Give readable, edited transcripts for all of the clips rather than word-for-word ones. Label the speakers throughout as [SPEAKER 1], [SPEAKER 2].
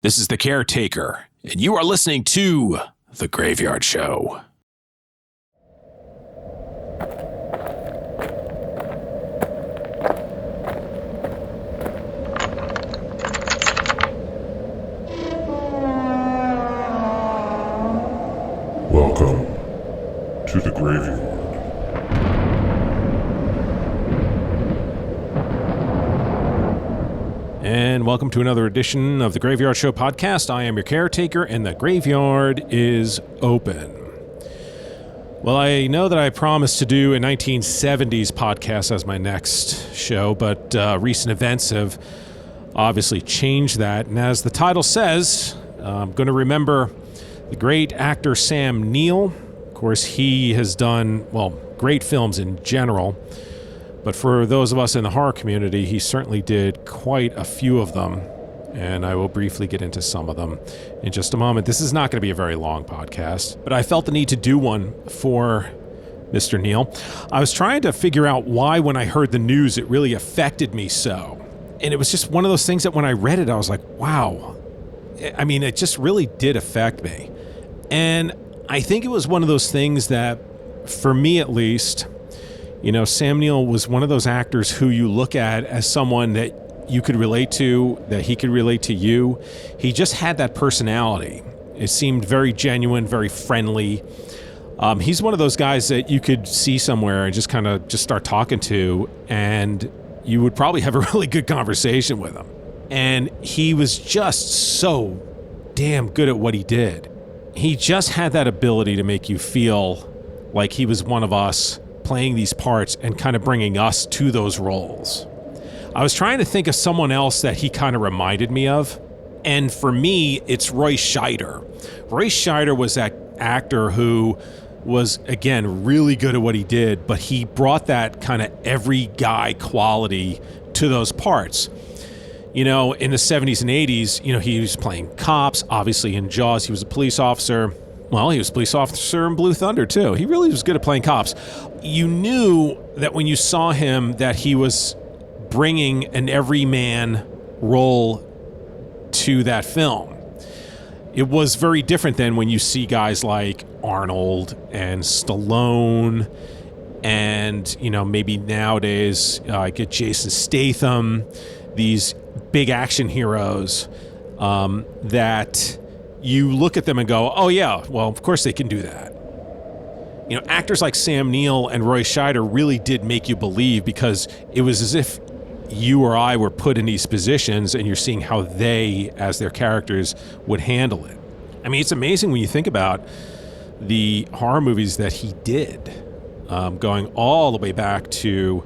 [SPEAKER 1] This is The Caretaker, and you are listening to The Graveyard Show.
[SPEAKER 2] Welcome to the Graveyard.
[SPEAKER 1] And welcome to another edition of the Graveyard Show podcast. I am your caretaker, and the graveyard is open. Well, I know that I promised to do a 1970s podcast as my next show, but recent events have obviously changed that. And as the title says, I'm going to remember the great actor Sam Neill. Of course, he has done, great films in general. But for those of us in the horror community, he certainly did quite a few of them, and I will briefly get into some of them in just a moment. This is not going to be a very long podcast, but I felt the need to do one for Mr. Neill. I was trying to figure out why, when I heard the news, it really affected me so. And it was just one of those things that when I read it, I was like, wow. I mean, it just really did affect me. And I think it was one of those things that, for me at least, you know, Sam Neill was one of those actors who you look at as someone that you could relate to, that he could relate to you. He just had that personality. It seemed very genuine, very friendly. He's one of those guys that you could see somewhere and just start talking to, and you would probably have a really good conversation with him. And he was just so damn good at what he did. He just had that ability to make you feel like he was one of us, playing these parts and kind of bringing us to those roles. I was trying to think of someone else that he kind of reminded me of, and for me, it's Roy Scheider. Roy Scheider was that actor who was, again, really good at what he did, but he brought that kind of every guy quality to those parts. You know, in the 70s and 80s, you know, he was playing cops. Obviously, in Jaws, he was a police officer. Well, he was a police officer in Blue Thunder, too. He really was good at playing cops. You knew that when you saw him that he was bringing an everyman role to that film. It was very different than when you see guys like Arnold and Stallone and, you know, maybe nowadays get Jason Statham, these big action heroes that you look at them and go, oh yeah, well, of course they can do that. You know, actors like Sam Neill and Roy Scheider really did make you believe, because it was as if you or I were put in these positions and you're seeing how they, as their characters, would handle it. I mean, it's amazing when you think about the horror movies that he did, going all the way back to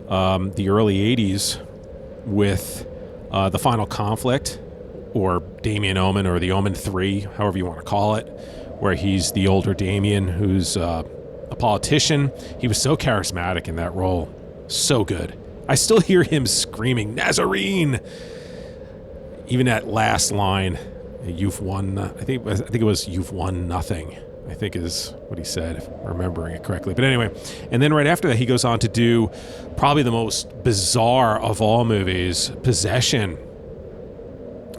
[SPEAKER 1] the early 80s with The Final Conflict, or Damien Omen, or The Omen 3, however you want to call it, where he's the older Damien who's a politician. He was so charismatic in that role. So good. I still hear him screaming, Nazarene! Even that last line, you've won, I think it was, you've won nothing, I think is what he said, if I'm remembering it correctly. But anyway, and then right after that, he goes on to do probably the most bizarre of all movies, Possession,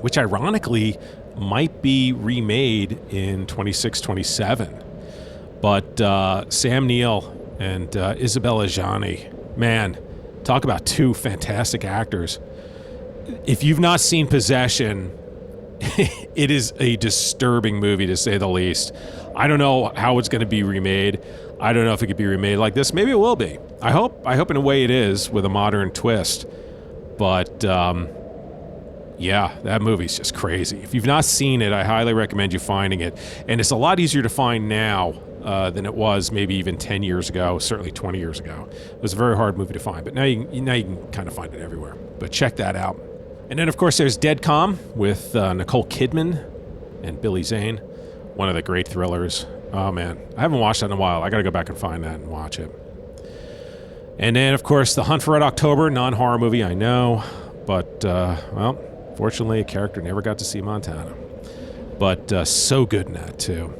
[SPEAKER 1] which ironically might be remade in 26, 27. But Sam Neill and Isabella Gianni, man, talk about two fantastic actors. If you've not seen Possession, it is a disturbing movie, to say the least. I don't know how it's going to be remade. I don't know if it could be remade like this. Maybe it will be. I hope in a way it is, with a modern twist. But yeah, that movie's just crazy. If you've not seen it, I highly recommend you finding it. And it's a lot easier to find now than it was maybe even 10 years ago, certainly 20 years ago. It was a very hard movie to find, but now you can kind of find it everywhere. But check that out. And then, of course, there's Dead Calm with Nicole Kidman and Billy Zane, one of the great thrillers. Oh, man. I haven't watched that in a while. I got to go back and find that and watch it. And then, of course, The Hunt for Red October, non-horror movie, I know. But, fortunately, a character never got to see Montana. But so good in that, too.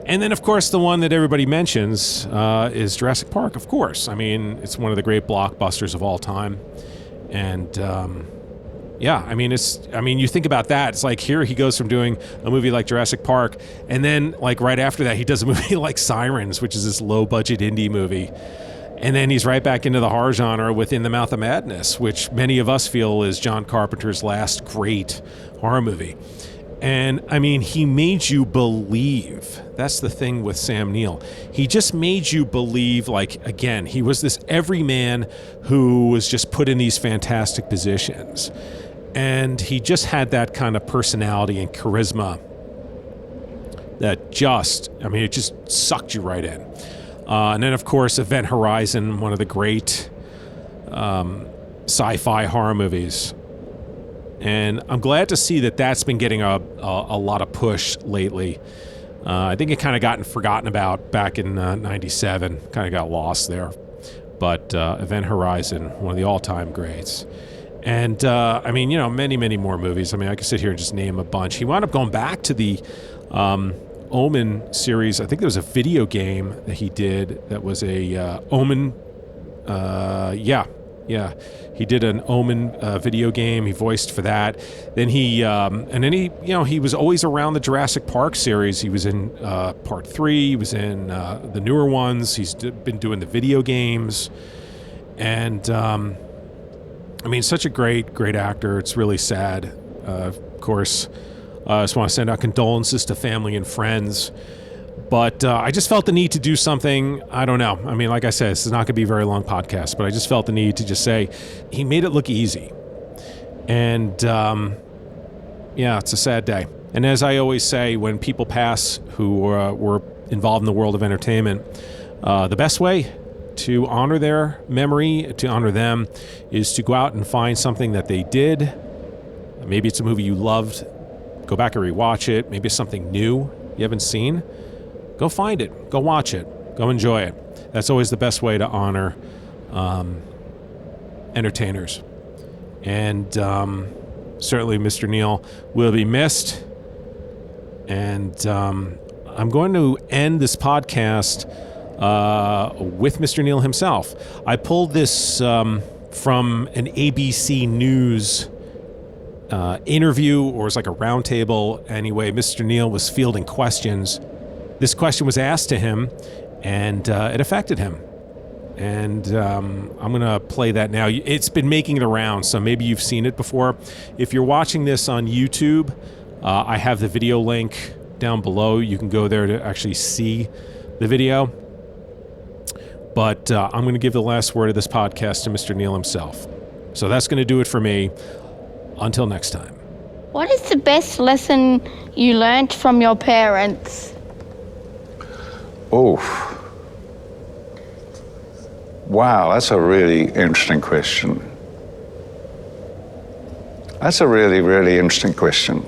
[SPEAKER 1] And then, of course, the one that everybody mentions is Jurassic Park, of course. I mean, it's one of the great blockbusters of all time. And, Yeah, I mean, you think about that. It's like here he goes from doing a movie like Jurassic Park, and then like right after that, he does a movie like Sirens, which is this low-budget indie movie. And then he's right back into the horror genre with In the Mouth of Madness, which many of us feel is John Carpenter's last great horror movie. And I mean, he made you believe. That's the thing with Sam Neill. He just made you believe, like, again, he was this everyman who was just put in these fantastic positions. And he just had that kind of personality and charisma that it just sucked you right in. And then, of course, Event Horizon, one of the great sci-fi horror movies. And I'm glad to see that that's been getting a lot of push lately. I think it kind of gotten forgotten about back in 97, kind of got lost there. But Event Horizon, one of the all-time greats. And, many, many more movies. I mean, I could sit here and just name a bunch. He wound up going back to the Omen series. I think there was a video game that he did that was a Omen. He did an Omen video game. He voiced for that. Then he was always around the Jurassic Park series. He was in Part 3. He was in the newer ones. He's been doing the video games. And, such a great actor. It's really sad. Of course, I just want to send out condolences to family and friends. But I just felt the need to do something. I don't know. I mean, like I said, this is not going to be a very long podcast, but I just felt the need to just say he made it look easy. And, it's a sad day. And as I always say, when people pass who were involved in the world of entertainment, the best way to honor their memory, to honor them, is to go out and find something that they did. Maybe it's a movie you loved. Go back and rewatch it. Maybe it's something new you haven't seen. Go find it. Go watch it. Go enjoy it. That's always the best way to honor entertainers. And certainly Mr. Neill will be missed. And I'm going to end this podcast with Mr. Neill himself. I pulled this from an ABC News interview, or it's like a roundtable. Anyway, Mr. Neill was fielding questions. This question was asked to him, and it affected him. And I'm going to play that now. It's been making the rounds, so maybe you've seen it before. If you're watching this on YouTube, I have the video link down below. You can go there to actually see the video. But I'm going to give the last word of this podcast to Mr. Neill himself. So that's going to do it for me. Until next time.
[SPEAKER 3] What is the best lesson you learnt from your parents?
[SPEAKER 4] Oh. Wow, that's a really interesting question. That's a really, really interesting question.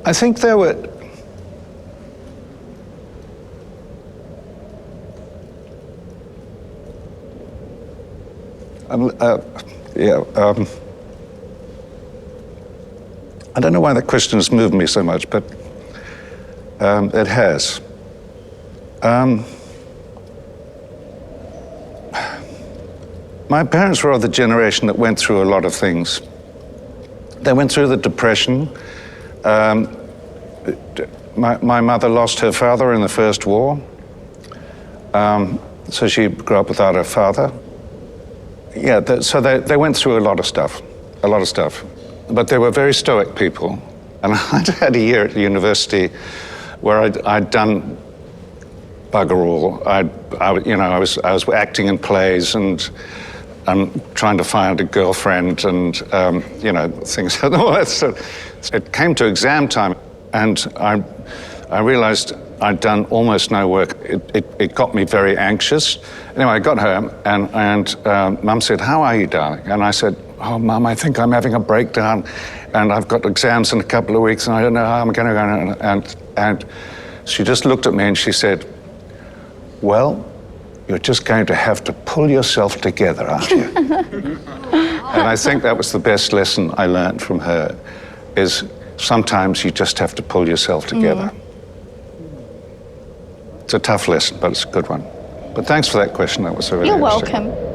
[SPEAKER 4] I think there were... I don't know why that question has moved me so much, but it has. My parents were of the generation that went through a lot of things. They went through the Depression. My mother lost her father in the First War, so she grew up without her father. Yeah, so they went through a lot of stuff. But they were very stoic people. And I'd had a year at the university where I'd done bugger all. I was acting in plays and trying to find a girlfriend and things like that. So it came to exam time, and I realized I'd done almost no work. It got me very anxious. Anyway, I got home, and Mum said, "How are you, darling?" And I said, "Oh, Mum, I think I'm having a breakdown, and I've got exams in a couple of weeks, and I don't know how I'm going to go." And she just looked at me and she said, "Well, you're just going to have to pull yourself together, aren't you?" And I think that was the best lesson I learned from her, is sometimes you just have to pull yourself together. It's a tough lesson, but it's a good one. But thanks for that question. That was a really
[SPEAKER 3] You're
[SPEAKER 4] interesting
[SPEAKER 3] welcome.